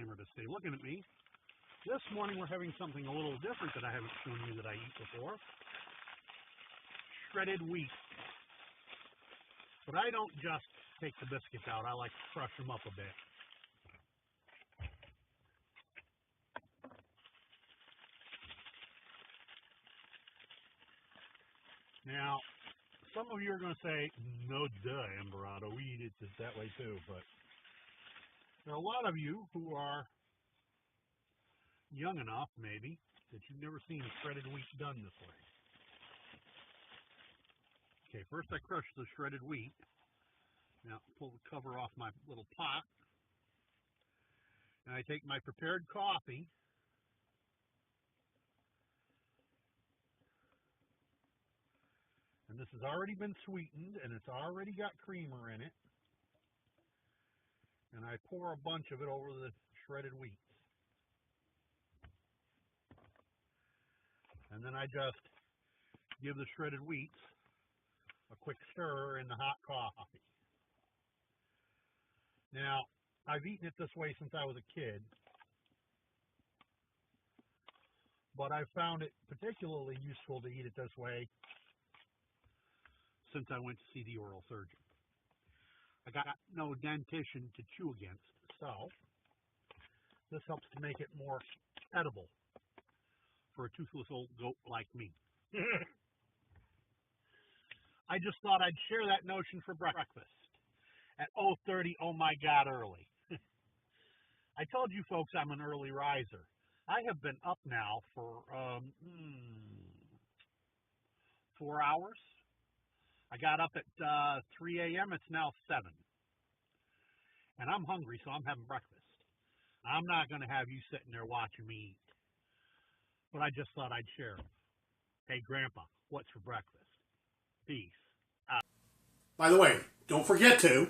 camera to stay looking at me. This morning we're having something a little different that I haven't shown you that I eat before. Shredded wheat. But I don't just take the biscuits out. I like to crush them up a bit. Now, some of you are going to say, no duh, Amberado, we eat it that way too, but there are a lot of you who are young enough, maybe, that you've never seen shredded wheat done this way. Okay, first I crush the shredded wheat. Now, pull the cover off my little pot, and I take my prepared coffee, and this has already been sweetened, and it's already got creamer in it. And I pour a bunch of it over the shredded wheat. And then I just give the shredded wheat a quick stir in the hot coffee. Now, I've eaten it this way since I was a kid, but I've found it particularly useful to eat it this way since I went to see the oral surgeon. I got no dentition to chew against, so this helps to make it more edible for a toothless old goat like me. I just thought I'd share that notion for breakfast at 0:30, oh my God, early. I told you folks I'm an early riser. I have been up now for 4 hours. I got up at 3 a.m. It's now 7. And I'm hungry, so I'm having breakfast. I'm not going to have you sitting there watching me eat. But I just thought I'd share. Hey, Grandpa, what's for breakfast? Peace. By the way, don't forget to